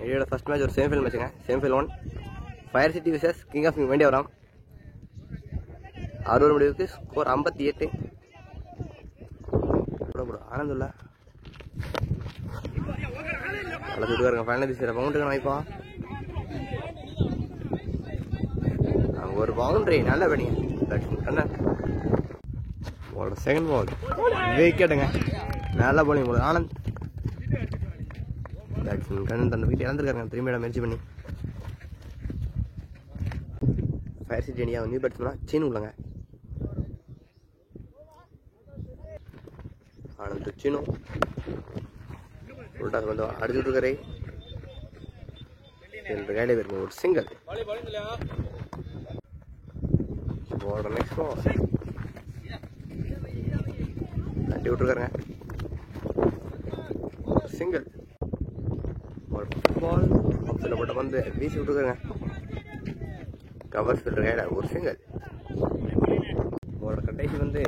என்னோட first match ஒரு semifinal மேட்சுங்க. Semifinal 1 Fire City versus king of வேண்டியவரம். 60 முடிவுக்கு ஸ்கோர் 58. ஆனந்துல்லா நல்லா சுட்டுக்காருங்க. ஃபைனல் திசை பவுண்டரிங்க வாய்ப்பா. ஒரு பவுண்டரி நல்ல பேட்டிங் கண்ணன். செகண்ட் பால் விக்கெட்டுங்க. நல்லா போலிங் போடுது ஆனந்த். பேட்ஸ்மேன் கண்ணன் தந்த விக்கெட் இழந்திருக்காருங்க. திரும்பி முயற்சி பண்ணி ஃபயர் சிட்டி இந்தியா நியூ பேட்ஸ்மேனா சீனு உள்ளங்க. ஆனந்த் சீனு உள்டா வந்து அடிச்சுட்டு இருக்காரு. கையில இருக்கு ஒரு சிங்கிள். நெக்ஸ்ட் பால் தட்டி விட்டுருக்காருங்க. சிங்கிள் பால் ஆப்ஷனில் போட்ட வந்து வீசி விட்டுருக்காருங்க. கவர் ஃபில்டர் கையில ஒரு சிங்கிள். உங்களோட கடைசி வந்து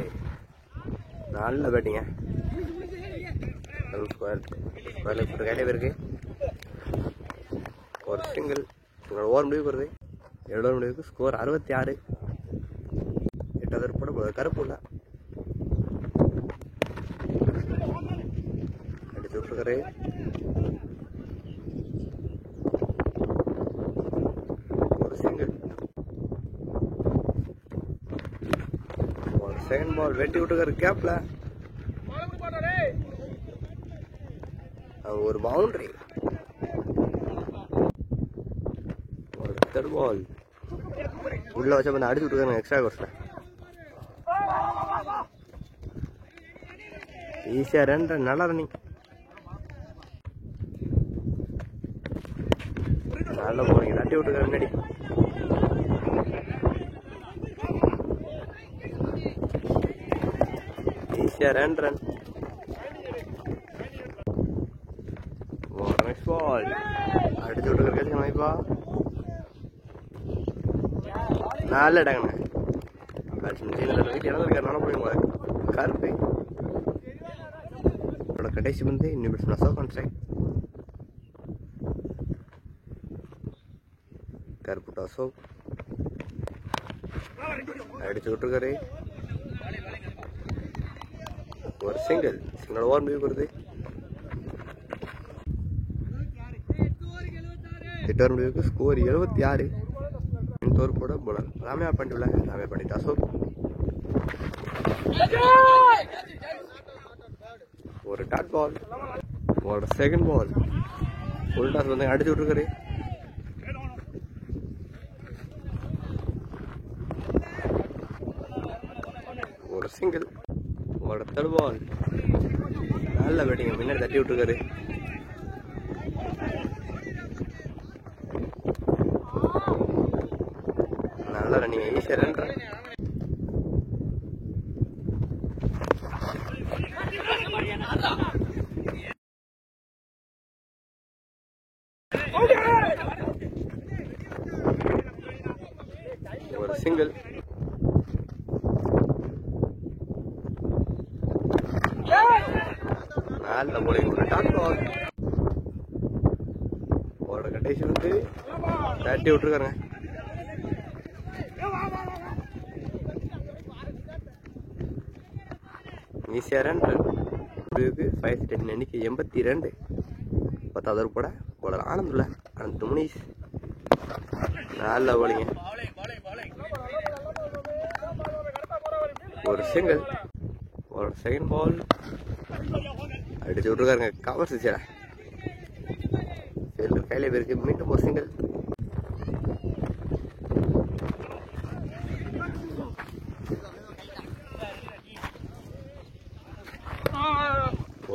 நல்ல பேட்டிங்க. ஸ்கொயர் ஃபில்டர் கையில இருக்கு ஒரு சிங்கிள். உங்களோட ஓவர் முடிவுக்கு வருது. 7 முடிவுக்கு ஸ்கோர் 66. 8வது போட கருப்பு இல்லை அடிச்சு விட்டுருக்காரு. ஒரு சிங்கிள். செகண்ட் பால் வெட்டி விட்டுருக்காரு கேப்ல. ஒரு பவுண்டரி. தேர்ட் பால் உள்ள வச்ச வந்து அடிச்சு விட்டுருக்காங்க எக்ஸ்ட்ரா கோர்ஸ்ல. ஈஸியா ரெண்டு நல்லா ரன்னிங். நல்ல போறீங்க தட்டி விட்டுருக்காரு முன்னாடி. ஈஸியா 2 ரன். நெக்ஸ்ட் பால் அடிச்சு விட்டுருக்காரு வாய்ப்பா. நல்ல இடங்கண்ணே. கருப்பு கடைசி வந்து இன்னும் கருப்பு டாஸோ அடிச்சு விட்டுருக்காரு. ஒரு சிங்கிள். சிங்கிள் ஓவர் முடிவு வருது. 8 முடிவுக்கு ஸ்கோர் 76. தோறு போட போலர் ராமையா பண்ணிவில. ராமையா பண்ணிட்டு அசோக் ஒரு டாட் பால். ஒரு செகண்ட் பால் ஃபுல் டாஸ் வந்து அடிச்சு விட்டுருக்காரு. ஒரு சிங்கிள். ஒரு தேர்ட் பால் நல்ல பேட்டிங் முன்னாடி தட்டி விட்டுருக்காரு. நல்ல ரன்னிங். ஈஸியா 2 ரன். ஒரு சிங்கிள். நல்ல போலிங். ஒரு டாட் பால். ஒரு கடைசி வந்து தட்டி விட்டுருக்காருங்க. ஈஸியா 2 ரன். ஃபயர் சிட்டி எண்ணிக்கை 82. 10வது போட போலர் ஆனந்துல்ல. ஆனந்த் முனீஷ் நல்ல போலிங்க. ஒரு சிங்கிள். ஒரு செகண்ட் பால் அடிச்சு விட்டுருக்காருங்க. கவர் சிச்சா கையில இருக்கு. மீண்டும் ஒரு சிங்கிள்.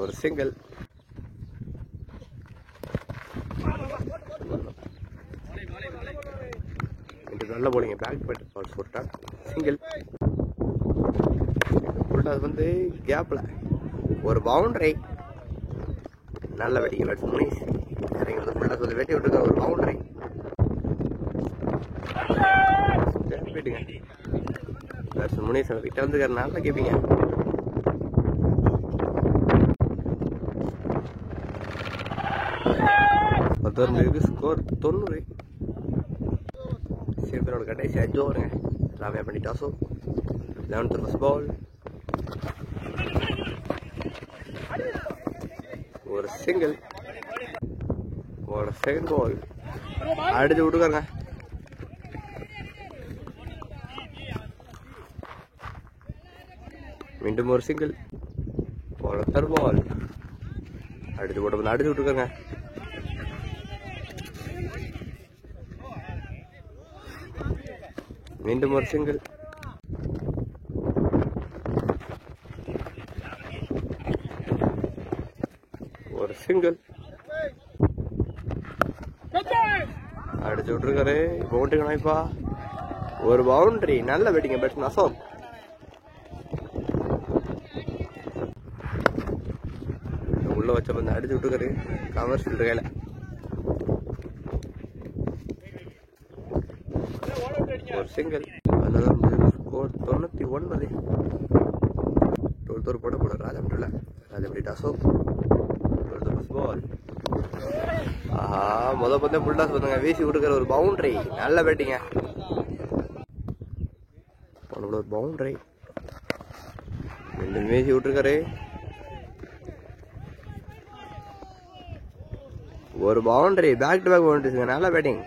ஒரு சிங்கிள். நல்ல போலிங்க. பேக் பேட் பால் போட்டா சிங்கிள். ஃபுல்டாஸ் வந்து கேப்ல ஒரு பவுண்டரி. நல்ல வெட்டிங்க பேட்ஸ் முனீஷ். ஃபுல்டாஸ் வந்து வெட்டி விட்டுருக்க ஒரு பவுண்டரி. போயிட்டுங்க பேட்ஸ் முனீஷ் கிட்ட வந்துருக்காரு. நல்லா கேப்பீங்க. 10 முடிவுக்கு ஸ்கோர் 90. சிறுபனோட கடைசி 5 ஓவருங்க. ராமையா பண்ணி டாஸோ 11th ஃபர்ஸ்ட் பால். ஒரு சிங்கிள். ஒரு செகண்ட் பால் அடிச்சு விட்டுக்காருங்க. மீண்டும் ஒரு சிங்கிள். ஒரு தேர்ட் பால் அடிச்சு போட்டு அடிச்சு விட்டுருக்காங்க. மீண்டும் ஒரு சிங்கிள். ஒரு சிங்கிள் அடிச்சு விட்டுருக்காரு. பவுண்டரி கணாய்ப்பா. ஒரு பவுண்டரி. நல்ல பேட்டிங்க பேட்ஸ்மேன் அசோக். உள்ள வச்ச பந்து அடிச்சு விட்டுருக்காரு. கவர் ஃபீல்டர் கையில. ஒரு சிங்கிள். ஸ்கோர் 99. தோர் போட ராஜாபுரியில் ராஜாபுரி டாஸோ பால். ஆஹா, பந்தே ஃபுல் டாஸ் பண்ணுங்க. வீசி விட்டுக்கிற ஒரு பவுண்டரி. நல்ல பேட்டிங்க. ஒரு பவுண்டரி மீண்டும் வீசி விட்டுருக்காரு. ஒரு பவுண்டரி. பேக் டு பேக் பவுண்டரிஸுங்க. நல்ல பேட்டிங்.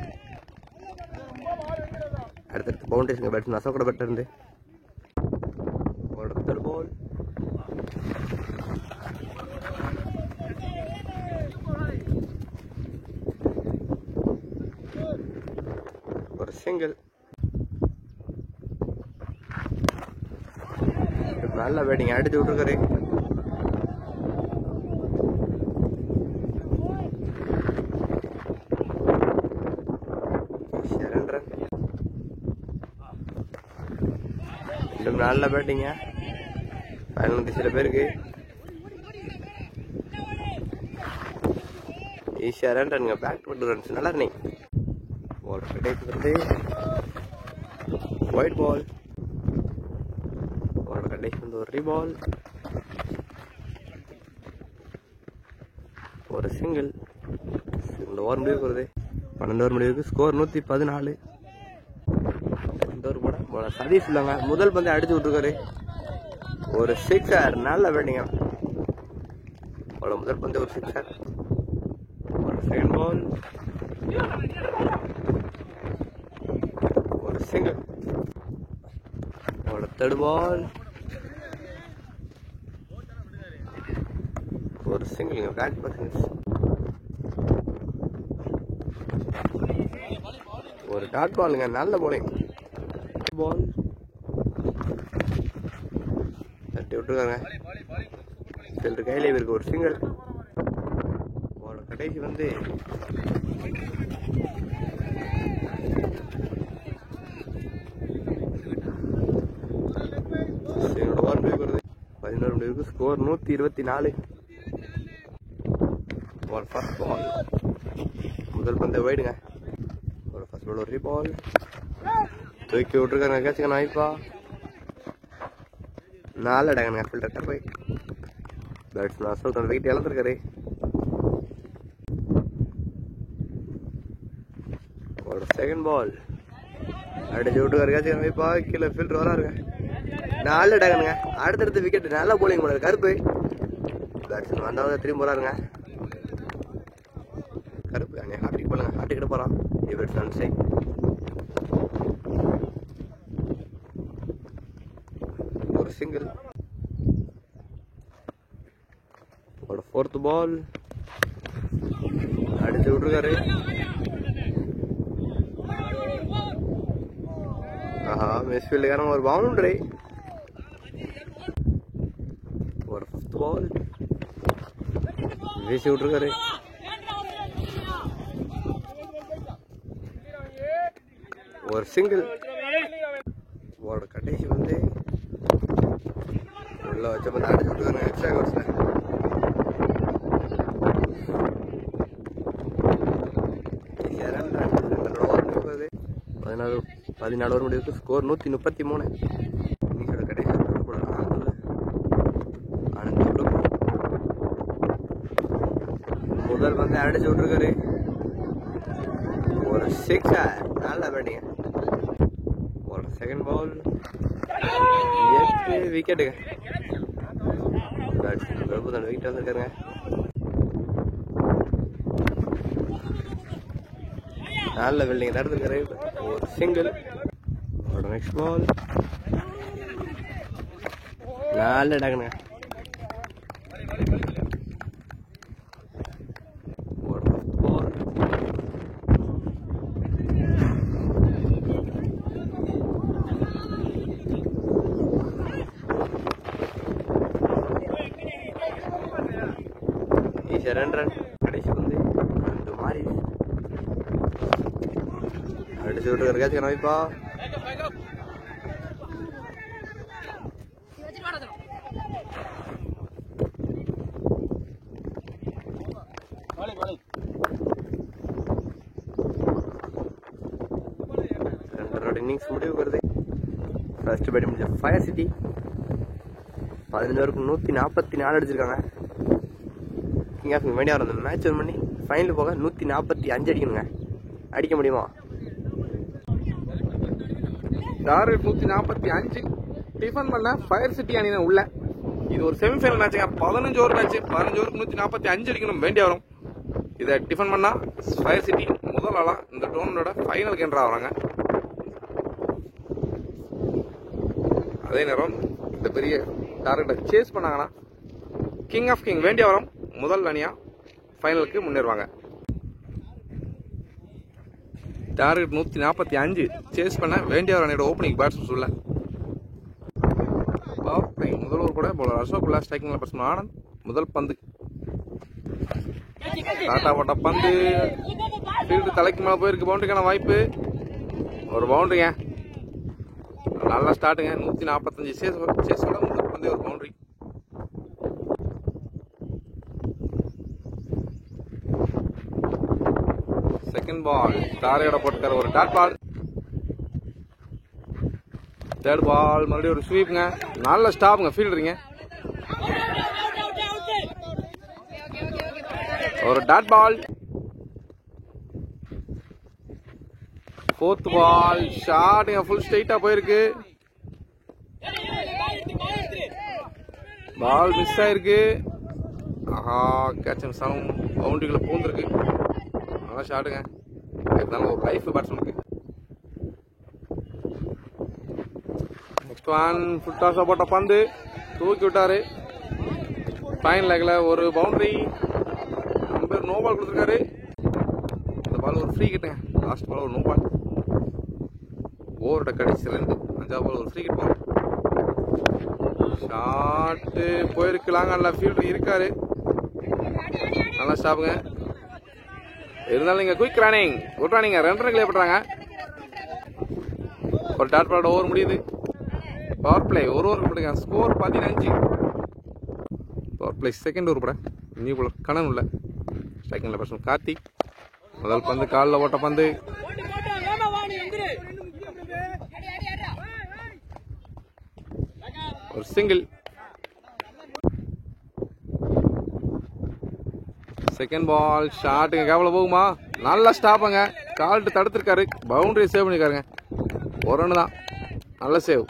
அடுத்தடுத்து பவுண்டரிஸுங்க. பேட்ஸ்மேன் அசோக்கோட பேட்டர் இருந்து ஒரு தேர்ட் பால். ஒரு சிங்கிள். நல்ல பேட்டிங் அடிச்சு விட்டுருக்காரு. நல்ல பேட்டிங்க. சில பேருக்கு ஈஸியா ரன். Back two runs. நல்லா ரன்னிங். Wide ball. கடைசி வந்து ஒரு ரீபால். ஒரு சிங்கிள். ஓவர் முடிவுக்கு வருது. 12 ஓவர் முடிவுக்கு ஸ்கோர் 114. சதீஷ் இல்லைங்க. முதல் பந்தை அடிச்சு விட்டுருக்காரு. ஒரு சிக்ஸர். நல்ல பேட்டிங்க. முதல் பந்து ஒரு சிக்ஸர். ஒரு செகண்ட் பால். ஒரு சிங்கிள். ஒரு தேர்ட் பால். ஒரு சிங்கிள். பேக் பர்சன்ஸ். ஒரு டாட் பாலுங்க. நல்ல போலிங். பால் தட்டி விட்டுருக்காங்க. ஃபீல்டர் கையில இருக்கு. ஒரு சிங்கிள். கடைசி வந்து வருது. 11 முடிவுக்கு ஸ்கோர் 124. ஒரு ஃபர்ஸ்ட் பால். முதல் பந்தை வைடுங்க. ஒரு ஃபர்ஸ்ட் பால். ஒரு ரீபால் தூக்கி விட்டுருக்காங்க. கேட்சுங்க நாய்ப்பா. நாலு அடங்கணுங்க. ஃபில்டர் போய் பேட்ஸ்மேன் அசோக் தன் விக்கெட் இழந்திருக்காரு. ஒரு செகண்ட் பால் அடிச்சு விட்டுருக்காரு. கேட்சுங்க நாய்ப்பா. கீழே ஃபில்டர் வராருங்க. நாலு அடங்கணுங்க. அடுத்தடுத்து விக்கெட். நல்லா போலிங் பண்ணாரு கருப்பு. பேட்ஸ்மேன் வந்தவங்க திரும்பி போறாருங்க. கருப்பு ஹார்டிக் போலுங்க. ஹார்டிக் கிட்ட போறான். பேட்ஸ்மேன் சை. ஒரு சிங்கிள். ஒரு ஃபோர்த் பால் அடிச்சு விட்டுருக்காரு. ஆஹா, மிஸ்ஃபீல்டுக்காரங்க. ஒரு பவுண்டரி. ஒரு ஃபிஃப்த் பால் வீசி விட்டுருக்காரு. ஒரு சிங்கிள். ஒரு கடைசி வந்து உள்ள வச்ச பந்து அடிச்சு விட்டுருக்காங்க. எக்ஸ்ட்ரா கோர்ஸ்ல 14 ஓவர் முடிவுக்கு ஸ்கோர் 133. இன்னைக்கு கடைசி முதல் வந்து அடிச்சு விட்டுருக்காரு. சிக்ஸர். நல்ல பேட்டிங்க. ஒரு செகண்ட் பால் 8 விக்கெட்டுங்க. பிரபுதன் விக்கெட் வந்திருக்காருங்க. நல்ல வெல்டிங் நடந்துருக்காரு. ஒரு சிங்கிள். நெக்ஸ்ட் பால் நல்ல டக்குங்க. ரன் கடைசி வந்து 2 மாறி அடிச்சு விட்டு இருக்காச்சு வைப்பா. இன்னிங்ஸ் முடிவு வருது. ஃபர்ஸ்ட் பேட்டிங் முடிஞ்ச ஃபயர் சிட்டி 15 ஓவருக்கு 144 அடிச்சிருக்காங்க. கிங் ஆஃப் வேண்டிய வர அந்த மேட்ச் வின் பண்ணி ஃபைனல் போக 145 அடிக்கணுங்க. அடிக்க முடியுமா? டார்கெட் 145 டிஃபன் பண்ண ஃபயர் சிட்டி அணி உள்ள. இது ஒரு செமிஃபைனல் மேட்சுங்க. 15 over match. 15 ஓவருக்கு 145 அடிக்கணும் வேண்டிய வரும். இதை டிஃபன் பண்ணா ஃபயர் சிட்டி முதல் ஆளா இந்த டோர்னமெண்டோட ஃபைனலுக்கு என்ட்ரு ஆகிறாங்க. அதே நேரம் இந்த பெரிய டார்கெட்டை சேஸ் பண்ணாங்கன்னா கிங் ஆஃப் கிங் வேண்டிய வரும் முதல் அணியா ஃபைனலுக்கு முன்னேறுவாங்க. டார்கெட் 145 சேஸ் பண்ண வேண்டிய அணியோட ஓப்பனிங் பேட்ஸ்மேன் உள்ள. முதல் ஓவர் கூட பவுலர் அசோக் உள்ள. ஸ்ட்ரைக்கிங்ல பேட்ஸ்மேன் ஆனந்த். முதல் பந்து டாட்டா போட்ட பந்து ஃபீல்டு தலைக்கு மேலே போயிருக்கு. பவுண்டரிக்கான வாய்ப்பு. ஒரு பவுண்டரிங்க. நல்லா ஸ்டார்ட்டுங்க. 145 சேஸோட முதல் பந்து ஒரு பவுண்டரி. செகண்ட் பால் தாரையோட போட்டுக்கார ஒரு டாட் பால். தேர்ட் பால் மறுபடியும் ஒரு ஸ்வீப்புங்க. நல்ல ஸ்டாப்புங்க ஃபீல்டரிங்க. ஒரு டாட் பால். ஃபோர்த் பால் ஷாட்டுங்க. ஃபுல் ஸ்ட்ரைட்டா போயிருக்கு. பால் மிஸ் ஆயிருக்கு. ஆஹா கேட்ச் மிஸ் ஆகும். பவுண்டரிக்குள்ள பூந்துருக்கு. நல்லா ஷாட்டுங்க. இருந்தாலும் ஒரு லைஃப் பேட்ஸ்மேனுக்கு. நெக்ஸ்ட் ஒன் ஃபுல் டாஸா போட்ட பந்து தூக்கி விட்டாரு. ஃபைன் லெக்ல ஒரு பவுண்டரி. அம்பேர் நோ பால் கொடுத்துருக்காரு. இந்த பால் ஒரு ஃப்ரீ கிட்டுங்க. லாஸ்ட் பால் ஒரு நோ பால். ஓவரோட கடைசியில் இருந்து 5வது பால் ஒரு ஃப்ரீ கிட் பால். ஷாட்டு போயிருக்கு. லாங்கான்ல ஃபீல்டர் இருக்காரு. நல்லா ஸ்டாப்புங்க. இருந்தாலும் நீங்க quick running good running 2 run clear பண்றாங்க. ஒரு டாட் பாலோட ஓவர் முடியுது. பவர் பிளே ஒரு ஓவர் பண்ணுங்க. Score 15. Power play second over கூட நியூ பாலர் கணன் உள்ள. ஸ்ட்ரைக்கிங்ல பேட்ஸ்மேன் கார்த்திக். முதல் பந்து காலில் ஓட்ட பந்து. ஒரு சிங்கிள். செகண்ட் பால் ஷாட்டுங்க. கேவல போகுமா? நல்லா ஸ்டாப்புங்க. கால்ட்டு தடுத்திருக்காரு. பவுண்டரி சேவ் பண்ணிருக்காருங்க. ஒரு ரன் தான். நல்ல சேவ்.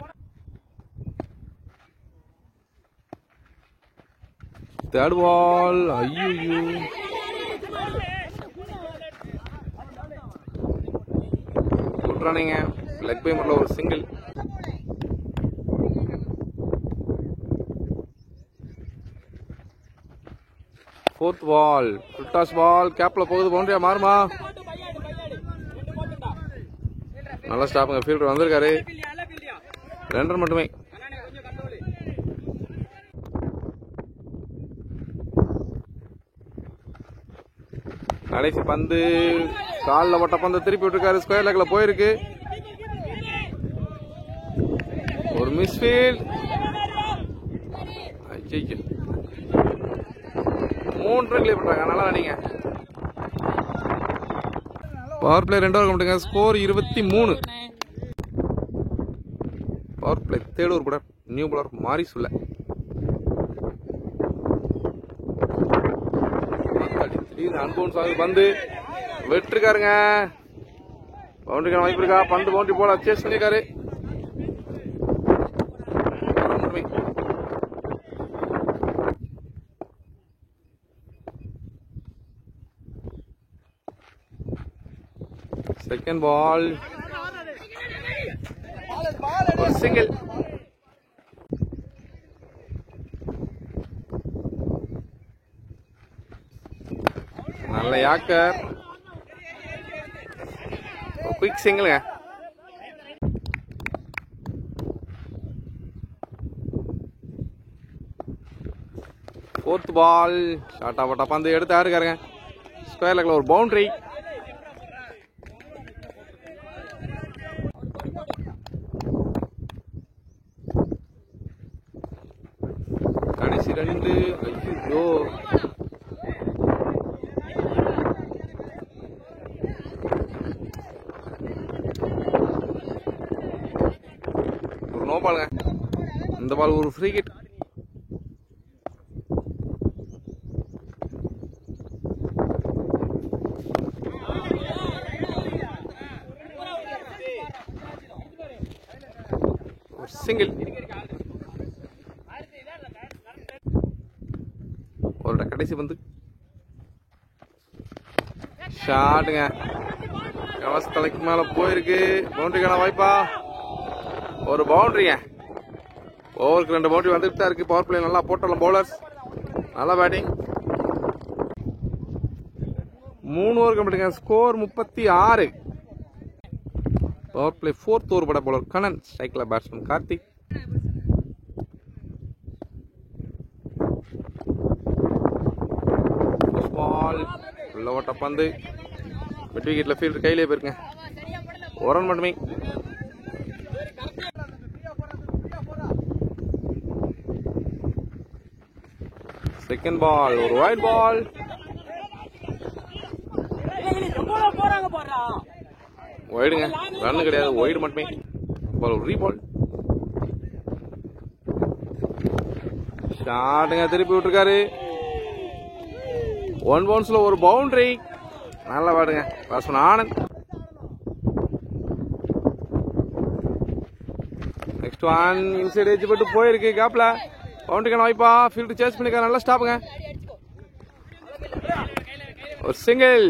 தேர்ட் பால். ஐயோ குட் ரன்னிங்க. லெக் பை மட்டும் ஒரு single. Fourth ball full toss ball. கேப்ல போகுது. பவுண்டரியா மாறுமா? நல்லா ஸ்டாப்புங்க. ஃபீல்டர் வந்திருக்காரு. 2 ரன் மட்டுமே. கடைசி பந்து காலில் போட்ட பந்து திருப்பி விட்டுருக்காரு. ஸ்கொயர் லெக்ல போயிருக்கு. ஒரு மிஸ்ஃபீல்ட். 3 ரன் கிளியர் பண்றாங்க. நல்லா நீங்க பவர் பிளே 2 ஓவர் கமிட்டுங்க. Score 23. Power play third over கூட நியூ பாலர் மாரிஸ் உள்ள. அன்பவுன்ஸ் ஆகுது. பந்து வெற்றிருக்காருங்க. பவுண்டரிக்கான வாய்ப்பு இருக்கா? பந்து பவுண்டரி போல சேஸ் பண்ணிருக்காரு. செகண்ட் பால், ஒரு சிங்கிள். நல்ல யாக்கர், குயிக் சிங்கிளுங்க. ஃபோர்த் பால், ஷார்ட்டா போட்டா பந்து எடுத்து ஆடுக்காருங்க. ஸ்கொயர் லெக்ல ஒரு பவுண்டரி. கடைசி 2. ஐயோ, ஒரு நோ பாலுங்க. இந்த பால் ஒரு ஃப்ரீ கிட். சிங்கிள். ஒரு கடைசி பந்து ஷாட்டுங்க. கவச தலைக்கு மேல போயிருக்கு. பவுண்டரிக்கான வாய்ப்பா? ஒரு பவுண்டரிங்க. ஓவருக்கு 2 பவுண்டரி வந்துட்டு தான் இருக்கு. பவர் பிளே நல்லா போட்டலாம் பவுலர்ஸ். நல்லா பேட்டிங். 3 ஓவர் கம்ப்ளீட்டுங்க. Score 36. Power play 4th over பட பவுலர் கண்ணன், ஸ்ட்ரைக்ல பேட்ஸ்மேன் கார்த்திக். பால் உள்ள ஓட்ட பந்து மிட் விக்கெட்ல ஃபீல்டர் கையிலே போயிருங்க. ஒரு ரன் மட்டுமே. செகண்ட் பால், ஒரு வைட் பால். வைடுங்க, ரன் கிடையாது, வைடு மட்டுமே. பால் ஒரு ரீபால். ஷாட்டுங்க, திருப்பி விட்டுருக்காரு. 1 பவுன்ஸ்ல ஒரு பவுண்டரி. நல்லா பாடுங்க batsman Anand. Next one inside edge போட்டு போயிருக்கு. கேப்ல பவுண்டரிக்கான வாய்ப்பா? ஃபீல்டு சேஸ் பண்ணிக்க. நல்லா ஸ்டாப்புங்க. ஒரு single.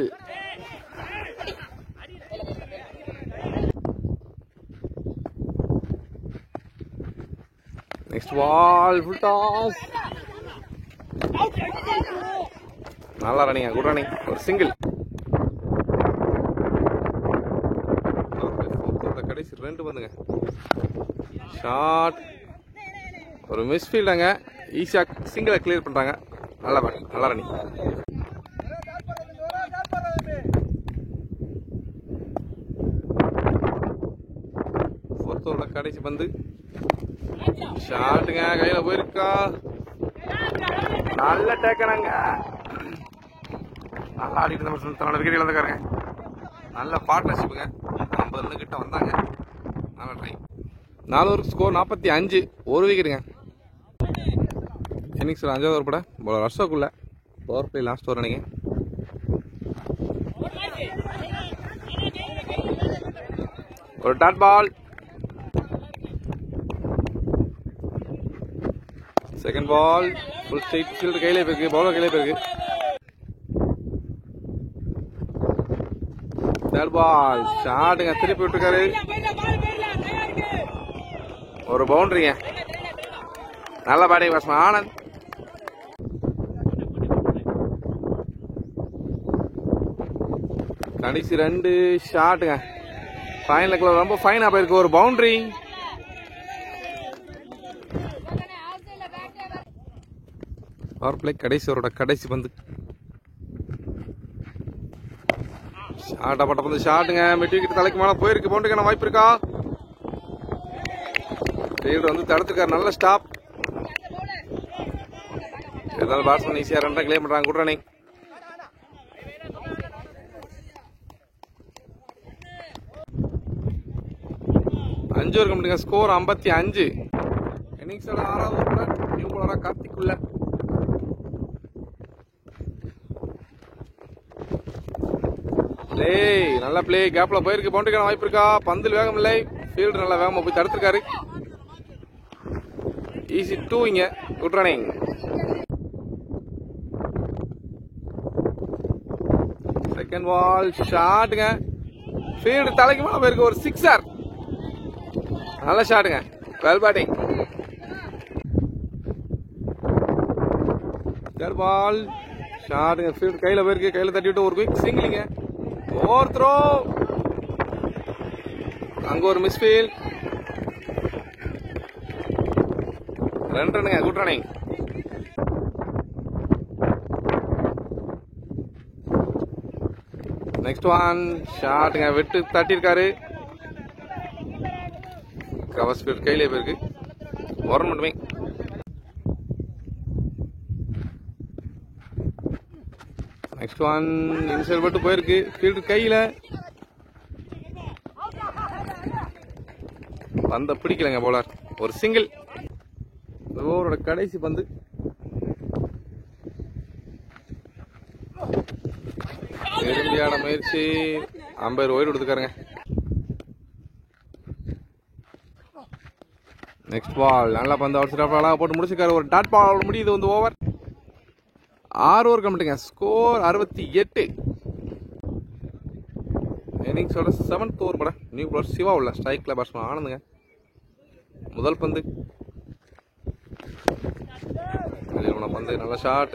Next ball, full toss. நல்லா ரன்னிங்க, குட் ரன்னிங். ஒரு சிங்கிள். கடைசி 2 பந்துங்க. ஷாட், ஒரு மிஸ் ஃபீல்டாங்க. ஈஸியா சிங்கிளை கிளியர் பண்றாங்க. நல்லா பேட்டிங், நல்லா ரன்னிங். ஃபோர்த் ஓவர்ல கடைசி பந்து. ஷாட்டுங்க, கையில போயிருக்கா? நல்ல டேக்கனாங்க. நல்லா ஆடிட்டு தன்னோட விக்கெட் இழந்துக்காருங்க. நல்ல பார்ட்னர்ஷிப்புங்க. 50 ரன் கிட்ட வந்தாங்க. நல்ல ட்ரை. 4 ஓவருக்கு ஸ்கோர் 45. ஒரு விக்கெட்டுங்க. இன்னிங்ஸ் 5வது ஓவர் பட பவுலர் அசோக்குள்ள. பவர் பிளே லாஸ்ட் ஓவர் நினைங்க. ஒரு dot ball. Second ball, full straight fielder கையிலே போயிருக்கு. பவுலர் கையிலே போயிருக்கு. தேர்ட் பால், ஷாட்டுங்க, திருப்பி விட்டுருக்காரு. ஒரு பவுண்டரிங்க. நல்ல பேட்டிங் பேட்ஸ்மேன் ஆனந்த். கடைசி 2 ஷாட்டுங்க. ஃபைன் லெக்ல ரொம்ப ஃபைனா போயிருக்கு. ஒரு பவுண்டரி. பவர் பிளே கடைசி ஓவரோட கடைசி பந்து. ஷாட்டா பட்ட பந்து ஷாட்டுங்க. மிட் விக்கெட் தலைக்கு மேல போயிருக்கு. பவுண்டரிக்கான வாய்ப்பு இருக்கா? ஃபீல்டர் வந்து தடுத்துருக்காரு. நல்ல ஸ்டாப். இருந்தாலும் பேட்ஸ்மேன் ஈஸியா ரன் கிளியர் பண்றாங்க. Good running. அஞ்சு ஓவர் கம்ப்ளீட். ஸ்கோர் 55. இன்னிங்ஸோட 6வது ஓவர் நியூ பவுலரா கார்த்திக்குள்ள. பிளே நல்ல பிளே, கேப்ல போயிருக்கு, பவுண்டரிக்கான வாய்ப்பு இருக்கா? பந்தில் வேகம் இல்லை, ஃபீல்டு நல்லா வேகமா போய் தடுத்துருக்காரு. ஈஸி 2 இங்க. Good running. செகண்ட் பால் ஷாட்டுங்க, ஃபீல்டு தலைக்கு மேல போயிருக்கு, ஒரு 6 நல்ல ஷாட்டுங்க, வெல் பேட்டிங். தேர்ட் பால் ஷாட்டுங்க, ஃபீல்டு கையில போயிருக்கு, கையில தட்டிவிட்டு ஒரு குயிக் சிங்கிளிங்க, ஓவர் த்ரோ, அங்க ஒரு மிஸ் ஃபீல்ட், 2 ரன்னுங்க, குட் ரன்னிங். நெக்ஸ்ட் ஒன் ஷாட்டுங்க, விட்டு தட்டிருக்காரு, கவர் ஸ்பீட் கையிலே போயிருக்கு, ஒரு மட்டுமே. நெக்ஸ்ட் ஒன் இன்சைட் பட்டு போயிருக்கு, ஃபீல்டு கையில, பந்த பிடிக்கலங்க போலார், ஒரு சிங்கிள். ஓவரோட கடைசி பந்து. நெருங்கியான முயற்சி, அம்பையர் ஒயிட் கொடுத்துக்காருங்க. நெக்ஸ்ட் பால் நல்ல பந்து, அவுட் சைட் அழகா போட்டு முடிச்சிருக்காரு, ஒரு டாட் பால் முடியுது வந்து ஓவர். 6 ஓவர் கம்ப்ளீட்டுங்க, ஸ்கோர் 68. இன்னிங்ஸோட 7th ஓவர் பட நியூ பவுலர் சிவா உள்ள ஸ்ட்ரைக்ல பேட்ஸ்மேன் ஆனந்துங்க. முதல் பந்து, பந்து நல்ல ஷாட்,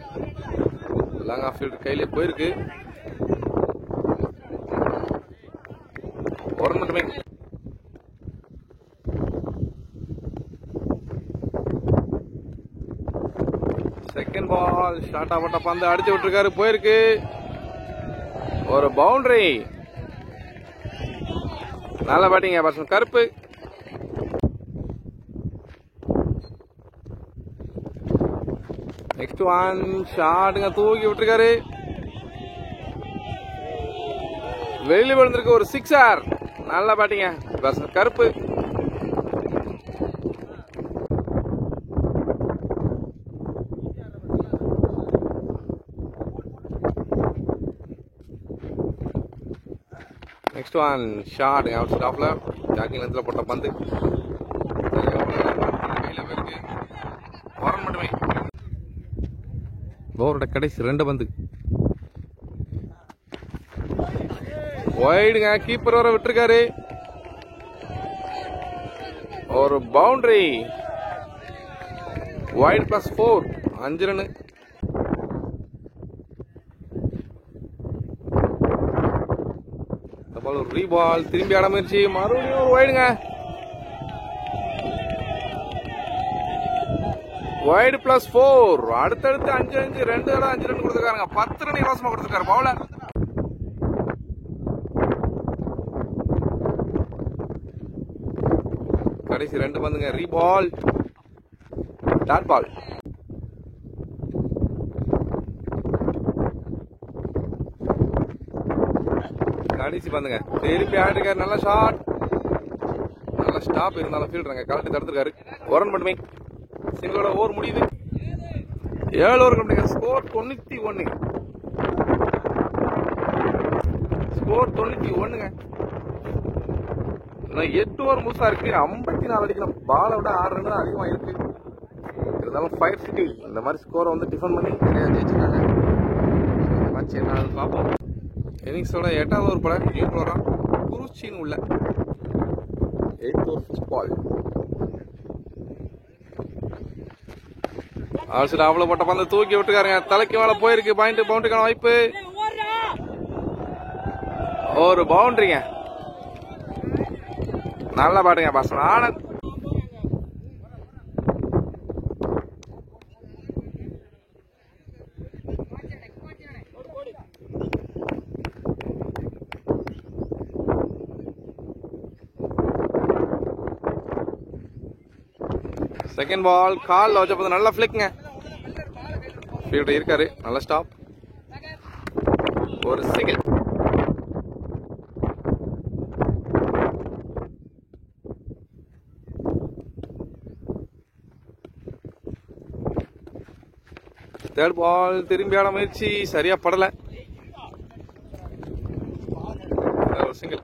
லாங் ஆஃப் ஃபீல்டு கையிலே போயிருக்கு, ஒரு மட்டுமே. செகண்ட் பால் ஷார்ட்டா போட்ட பந்து அடிச்சு விட்டுருக்காரு, போயிருக்கு, ஒரு பவுண்டரி. நல்ல பேட்டிங் பேட்ஸ்மேன் கருப்பு. நெக்ஸ்ட் ஒன் ஷாட்டுங்க, தூக்கி விட்டுருக்காரு, வெளியில விழுந்திருக்கு, ஒரு 6. நல்ல பேட்டிங்க பேட்ஸ்மேன் கருப்பு. நெக்ஸ்ட் ஒன் ஷாட்டுங்க, அவுட் ஸ்டாப்ல ஜாக்கிங் லென்த்ல போட்ட பந்து கையில போயிருக்கு, ஒரு மட்டுமே. ஓவரோட கடைசி 2 பந்து. வைடுங்க, கீப்பர் வர விட்டுருக்காரு, ஒரு பவுண்டரி, வைட் +4, 5 ரன். ஒரு ரீபால், திரும்பி ஆட முயற்சி, மறுபடியும் ஒரு வைடுங்க, வைடு +4, அடுத்தடுத்து 5 2 தடவை 5 ரன் கொடுத்துருக்காருங்க, 10 ரன் இலவசமா கொடுத்துருக்காரு பவுலர். கடைசி 2 பந்துங்க, ரீபால், டாட் பால். கடைசி பந்துங்க, திருப்பி ஆடிருக்காரு, நல்ல ஷாட், நல்ல ஸ்டாப், இருந்தாலும் ஃபீல்டருங்க கலட்டி தடுத்துருக்காரு, ஒரு ரன் மட்டுமே. சிங்களோட ஓவர் முடியுது, 7 ஓவர் கம்ப்ளீட், ஸ்கோர் 91. ஸ்கோர் 91ங்க. 8 ஓவர் முழுசா இருக்கு, 54 அடிக்கணும், பாலை விட 6 ரன் தான் அதிகமா இருக்கு. இருந்தாலும் ஃபயர் சிட்டி இந்த மாதிரி ஸ்கோரை வந்து டிஃபன் பண்ணி நிறைய ஜெயிச்சிருக்காங்க. இந்த மேட்ச் என்ன பார்ப்போம். இன்னிங்ஸோட 8வது ஓவர் பட நியூ பவுலரா குருச்சின்னு உள்ள 8th ஓவர் ஃபர்ஸ்ட் பால். ஆல்சைட் அவ்வளவு போட்ட பந்து தூக்கி விட்டுருக்காருங்க, தலைக்கு மேல போயிருக்கு, பாயிண்ட் பவுண்டரிக்கான வாய்ப்பு, ஒரு பவுண்டரிங்க. நல்ல பாட்டுங்க பேட்ஸ்மேன் ஆனந்த். செகண்ட் பால் கால்ல வச்ச போது நல்ல ஃபிளிக்ங்க, ஃபீல்டர் இருக்காரு, நல்ல ஸ்டாப், ஒரு சிங்கிள். தேர்ட் பால் திரும்பி ஆட முயற்சி சரியா படல, ஒரு சிங்கிள்.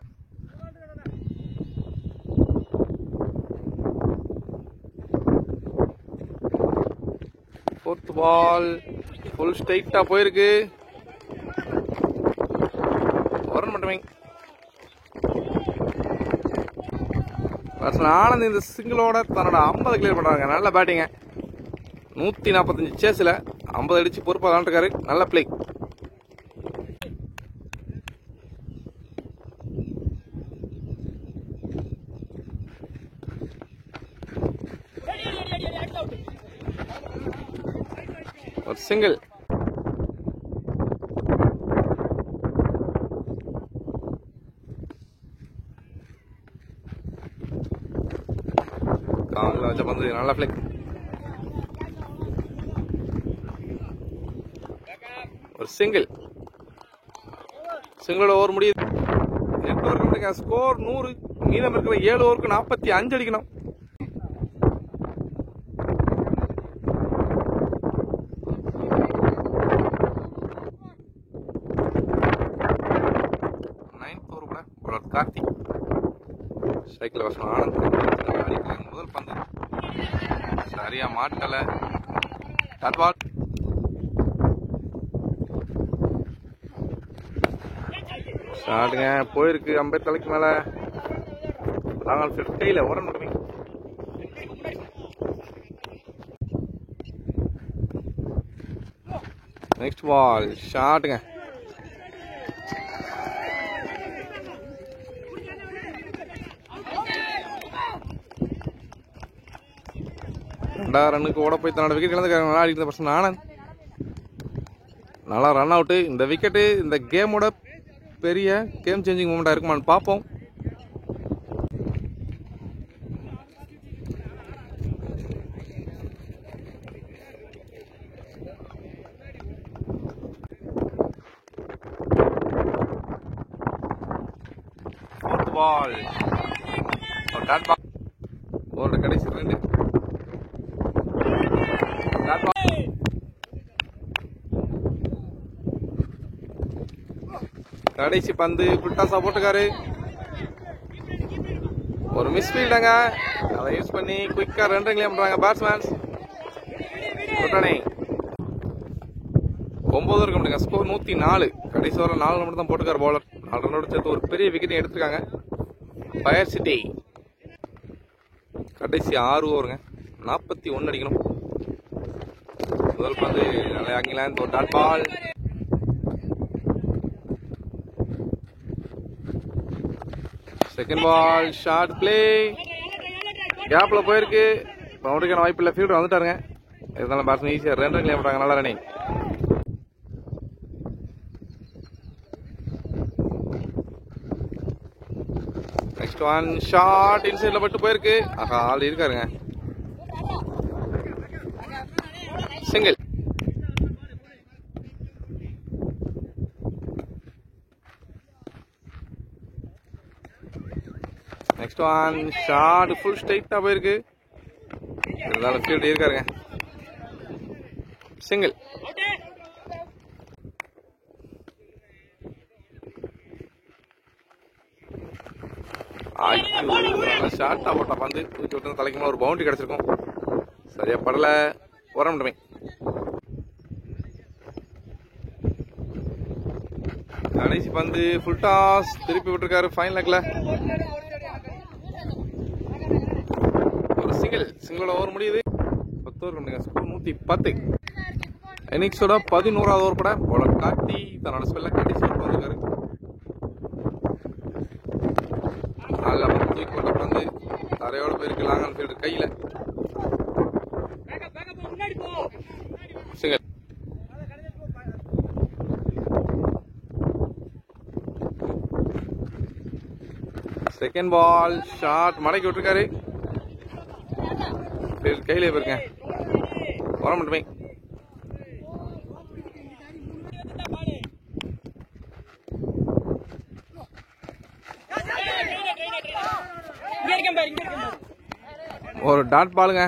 ஃபோர்த் பால் ஃபுல் ஸ்ட்ரைட்டா போயிருக்கு. ஒரு ரன் மட்டுமே. ஆனந்த் இந்த சிங்கிளோட தன்னோட 50 கிளியர் பண்றாங்க. நல்ல பேட்டிங்க. 145 சேஸ்ல 50 அடிச்சு பொறுப்பா விளாண்டுருக்காரு. நல்ல பிளே. ஒரு சிங்கிள். காலில் வச்ச பந்து நல்ல பிளே. ஒரு சிங்கிள். சிங்கிளோட ஓவர் முடியுது. 8 ஓவர் ஸ்கோர் 100. மீதம் இருக்கிற 7 ஓவருக்கு 45 அடிக்கணும். கார்த்தி சைக்கிள் வசனம் ஆனந்த் முதல் பந்து சரியா மாட்டல. ஷாட்டுங்க போயிருக்கு. 50 தலைக்கு மேல கையில உரம் மட்டுமே. நெக்ஸ்ட் பால் ஷாட்டுங்க. ரன்னுக்கு ஓட போய் தன்னோட விக்கெட் இழந்துக்காங்க. நல்லா அடிக்கிற பர்சன் ஆனந்த். நல்லா ரன் அவுட்டு. இந்த விக்கெட்டு இந்த கேமோட பெரிய கேம் சேஞ்சிங் மூமெண்டா இருக்குமான்னு பார்ப்போம். ஃபோர்த் பால் ஓட கடைசி 2. கடைசி பந்து புல்டாஸா போட்டுக்காரு. ஒரு மிஸ் ஃபீல்டாங்க. அதை யூஸ் பண்ணி குயிக்கா 2 கிளியர் பண்றாங்க பேட்ஸ்மேன்ஸ். 9 இருக்க முடியுங்க. ஸ்கோர் 104. கடைசி வர 4 ரன் மட்டும் தான் போட்டுக்காரு பவுலர். 4 ரன்னோட சேர்த்து ஒரு பெரிய விக்கெட் எடுத்திருக்காங்க ஃபயர் சிட்டி. கடைசி 6 ஓவருங்க. 41 அடிக்கணும். முதல் பந்து நல்லா ஆங்கிலாந்து. ஒரு dot ball. Second ball short play. கேப்ல போயிருக்கு. பவுண்டரிக்கான வாய்ப்பு இல்லை. ஃபீல்டர் வந்துட்டாருங்க. இருந்தாலும் பேட்ஸ்மேன் ஈஸியா 2 ரன் கிளியர் பண்றாங்க. நல்ல ரன்னிங். நெக்ஸ்ட் ஒன் ஷார்ட் இன்சைட்ல பட்டு போயிருக்கு. ஆஹா ஆள் இருக்காருங்க. Single. Next one short full ஸ்ட்ரைட்டா போயிருக்கு. இருந்தாலும் ஃபீல்ட் இருக்காருங்க. சிங்கிள். ஷார்ட்டா போட்டா பந்து தூக்கி விட்டு தலைக்குமா ஒரு பவுண்டரி கிடைச்சிருக்கும். சரியா படல. வர முடியுமே. கடைசி பந்து ஃபுல் டாஸ் திருப்பி விட்டுருக்காரு ஃபைன் லெக்ல. ஒரு சிங்கிள். சிங்கிளோட ஓவர் முடியுது. 10 ஓவர் கண்டுங்க. ஸ்கோர் 110. இன்னிங்ஸோட 11வது ஓவர் கூட பவுலர் கார்த்தி தன்னோட ஸ்பெல்ல கடைசி ஓவர் வந்திருக்காரு. நல்ல தூக்கி போட்ட பந்து தரையோட போயிருக்கு. லாங் ஆன் ஃபீல்டு கையில. சிங்கிள். செகண்ட் பால் ஷார்ட் மடக்கி விட்டுருக்காரு. கையிலே போயிருக்கேன். வர மட்டுமே. ஒரு டாட் பாலுங்க.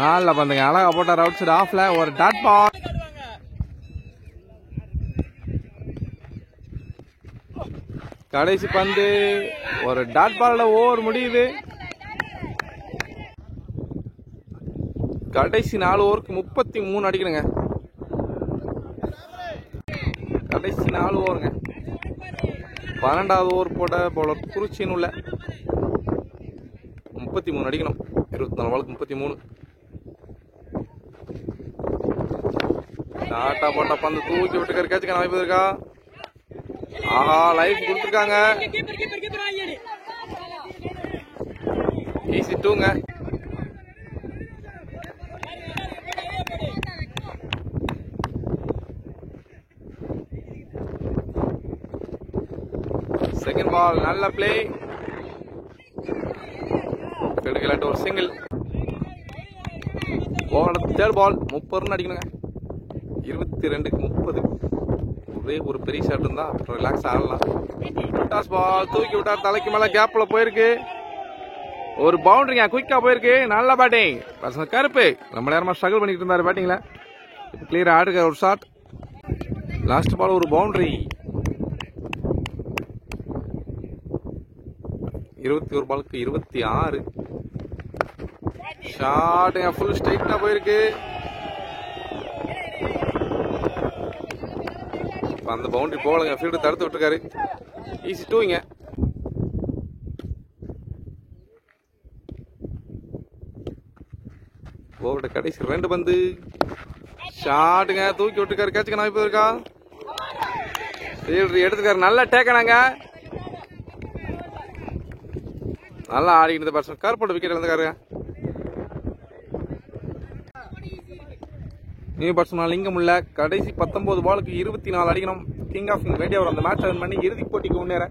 நல்லா பந்துங்க, அழகா போட்டார் அவுட் சைடு ஆஃப்ல. ஒரு டாட் பால். கடைசி பந்து ஒரு டாட் பால்ல ஓவர் முடியுது. கடைசி 4 ஓவருக்கு 33 அடிக்கணுங்க. கடைசி 4 ஓவருங்க. 12வது ஓவர் போட பவுலர் குறிச்சின்னு உள்ள 33 அடிக்கணும். 24 பாலுக்கு 33. டாட்டா போட்டா பந்து தூக்கி விட்டு கேட்சுக்கான வாய்ப்பு இருக்கா? ஆஹா, லைஃப் கொடுத்துருக்காங்க. ஈஸி 2ங்க. செகண்ட் பால் நல்ல பிளே. கிடைக்கலாட்டு ஒரு சிங்கிள். தேர்ட் பால் 30 ரன் அடிக்கணுங்க. 22க்கு 30. ஒரே ஒரு பெரிய ஷாட் இருந்தா ரிலாக்ஸ் ஆகலாம். டாஸ் பால் தூக்கி விட்டார், தலைக்கு மேல கேப்ல போயிருக்கு. ஒரு பவுண்டரிங்க, குயிக்கா போயிருக்கு. நல்ல பேட்டிங். கருப்பு ரொம்ப நேரமா ஸ்ட்ரகிள் பண்ணிட்டு இருந்தாரு பேட்டிங்ல. இப்போ கிளியரா ஆடுற ஒரு ஷாட். லாஸ்ட் பால் ஒரு பவுண்டரி. 21 பாலுக்கு 26. ஷாட்டுங்க, ஃபுல் ஸ்ட்ரைட்டா போயிருக்கு. அந்த பவுண்டரி போகலங்க, ஃபீல்டு தடுத்து விட்டுருக்காரு. ஈஸி 2ங்க. ஓவரோட கடைசி 2 பந்து. ஷாட்டுங்க, தூக்கி விட்டுருக்காரு. கேட்சுக்கான வாய்ப்பு இருக்கா? ஃபீல்டர் எடுத்துக்காரு. நல்ல டேக்கனாங்க. நல்லா ஆடிக்கிட்டு பேட்ஸ்மேன் கருப்போட விக்கெட் இழந்துக்காருங்க. நியூ பேட்ஸ்மேன் லிங்கம் உள்ள கடைசி 19 பாலுக்கு 24 அடிக்கணும். கிங் ஆஃப் வேண்டிய அவர் அந்த மேட்ச் வின் பண்ணி இறுதி போட்டிக்கு முன்னேற.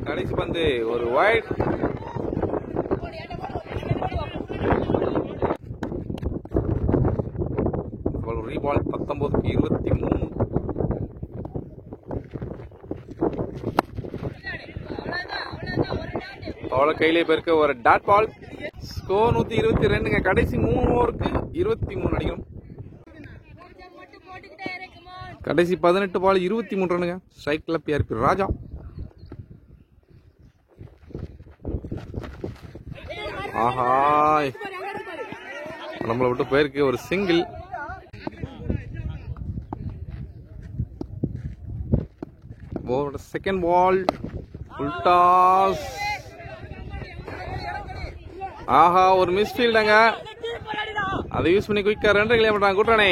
கடைசி பந்து ஒரு வைட். பால் 19க்கு 23. அவளை கையிலே போயிருக்க ஒரு டாட் பால். ஸ்கோர் 122ங்க. கடைசி 3 ஓவருக்கு 23 அடிக்கணும். கடைசி 18 பால் 23 ரன்னுங்க. ஸ்ட்ரைக்ல பிஆர்பி ராஜா. ஆஹா, நம்மளை விட்டு போயிருக்கு ஒரு single. Second ball full toss. ஆஹா, ஒரு மிஸ் ஃபீல்டுங்க. அதை யூஸ் பண்ணி குயிக்கா 2 கிளியர் பண்றாங்க குட்ரானே.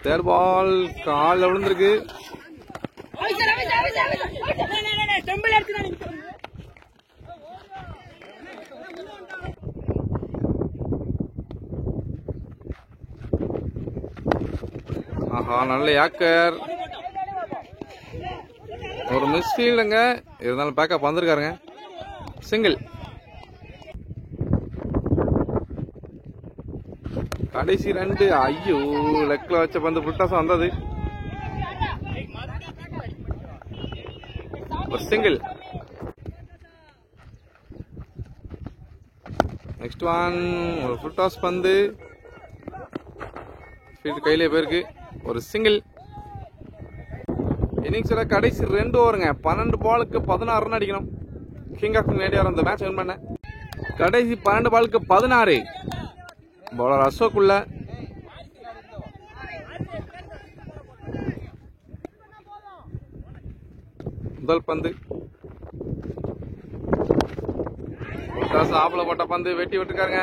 தேர்ட் பால் கால்ல விழுந்திருக்கு. ஆஹா, நல்ல யாக்கர். ஒரு மிஸ் ஃபீல்டுங்க. இருந்தாலும் பேக்கப் வந்திருக்காருங்க. சிங்கிள். கடைசி 2. ஐயோ, லெக்ல வச்ச பந்து புட்டாசம் வந்தது. ஒரு சிங்கிள். நெக்ஸ்ட் ஒன் ஒரு ஃபுல் டாஸ் பந்து. ஃபீல்டு கையிலே போயிருக்கு. ஒரு சிங்கிள். இன்னிங்ஸ்ல கடைசி 2 ஓவருங்க. 12 பாலுக்கு 16 ரன் அடிக்கணும். கிங் ஆஃப் இந்தியா அந்த மேட்ச் வின் பண்ண. கடைசி 12 பாலுக்கு 16. பவுலர் அசோக் உள்ள. முதல் பந்து ஆப்ல போட்ட பந்து வெட்டி விட்டுருக்காருங்க.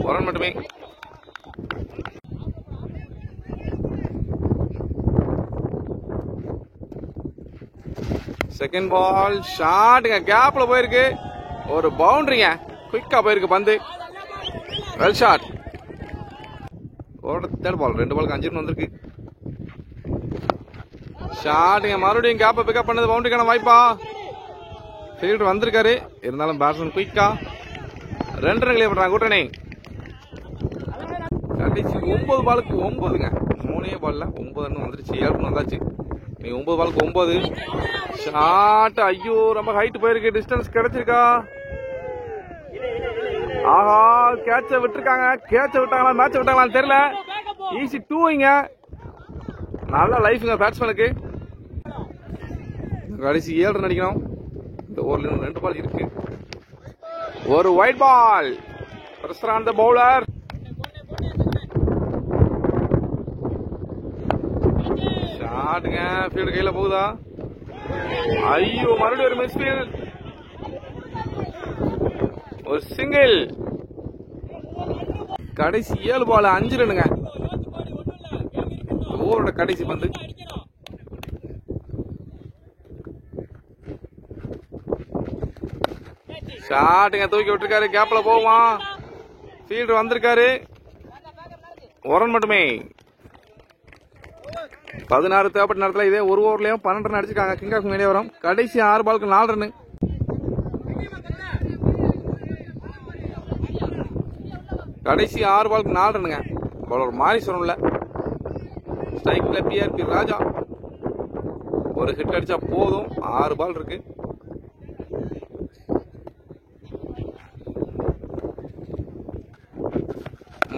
ஒரு ரன் மட்டுமே. செகண்ட் பால் ஷாட்டுங்க, கேப்ல போயிருக்கு. ஒரு பவுண்டரிங்க, குயிக்கா போயிருக்கு பந்து. Well shot. தேர்ட் பால் 2 பாலுக்கு 5 ரன் வந்திருக்கு. ஷாட்டுங்க, மறுபடியும் கேப்பை பிக்கப் பண்ணது. பவுண்டரிக்கான வாய்ப்பா? ஃபீல்டர் வந்திருக்காரு. இருந்தாலும் பேட்ஸ்மேன் குயிக்கா 2 ரன் கிளியர் பண்றாங்க கூட்டணி. கடைசி 9 பாலுக்கு 9ங்க. 3 பால்ல 9 ரன் வந்துருச்சு. 7 ரன் வந்தாச்சு. நீ 9 பாலுக்கு 9 ஷாட். ஐயோ ரொம்ப ஹைட் போயிருக்கு. டிஸ்டன்ஸ் கிடைச்சிருக்கா? ஆஹா கேட்ச விட்டுருக்காங்க. கேட்ச விட்டாங்களா மேட்ச விட்டாங்களான்னு தெரியல. ஈஸி 2ங்க. நல்ல லைஃப்ங்க பேட்ஸ்மேனுக்கு. கடைசி 7 ரன் அடிக்கணும். இந்த ஓவர்ல 2 பால் இருக்கு. ஒரு wide ball. Pressure on the bowler. ஷாட்டுங்க. ஃபீல்டு கையில போகுதா? ஐயோ மறுபடியும் ஒரு மிஸ் ஃபீல்ட். ஒரு சிங்கிள். கடைசி 7 பால் 5 ரன்னுங்க. ஓவரோட கடைசி பந்து. ஷாட்டுங்க தூக்கி விட்டுருக்காரு. கேப்ல போமா? ஃபீல்டர் வந்திருக்காரு. ஒரு ரன் மட்டுமே. 16 தேவைப்பட்ட நேரத்தில் இதே ஒரு ஓவர்லயும் 12 ரன் அடிச்சிருக்காங்க. கிங் ஆஃப் மேலே வரும். கடைசி 6 பாலுக்கு 4 ரன். கடைசி 6 பாலுக்கு 4 ரன்னுங்க. பவுலர் மாரிஸ்வரன்ல ஸ்ட்ரைக்ல பிஆர்பி ராஜா. ஒரு ஹிட் அடிச்சா போதும். 6 பால் இருக்கு.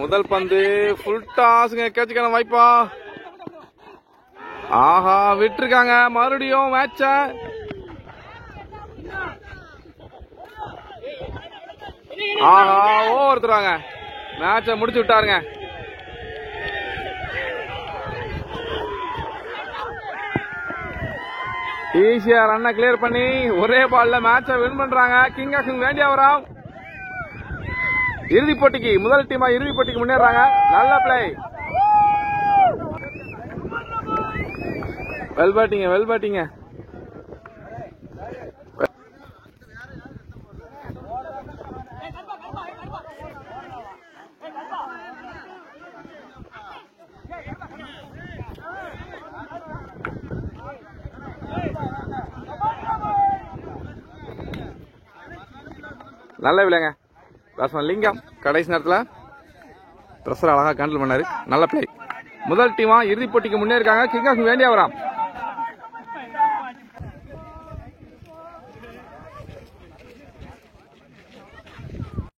முதல் பந்து ஃபுல் டாஸ்ங்க. கேட்சுக்கான வாய்ப்பா? ஆஹா விட்டுருக்காங்க. மறுபடியும் மேட்ச ஆஹா ஓவர் தருவாங்க. மேட்ச முடிச்சு விட்டாருங்க. ஈஸியா ரன்னை கிளியர் பண்ணி ஒரே பால்ல மேட்ச வின் பண்றாங்க. கிங் ஆஃப் வேண்டிய வராம். இறுதிப் போட்டிக்கு முதல் டீமா இறுதிப் போட்டிக்கு முன்னேறாங்க. நல்ல பிளே. வெல் பேட்டிங்க வெல் பேட்டிங்க. நல்ல விளையாங்க. பேட்ஸ்மேன் லிங்கம் கடைசி நேரத்தில் பிரஷர் அழகா ஹேண்டில் பண்ணாரு. நல்ல பிளே. முதல் டீமா இறுதிப் போட்டிக்கு முன்னேறிருக்காங்க. கிங் ஆஃப் வேண்டிய வராம்.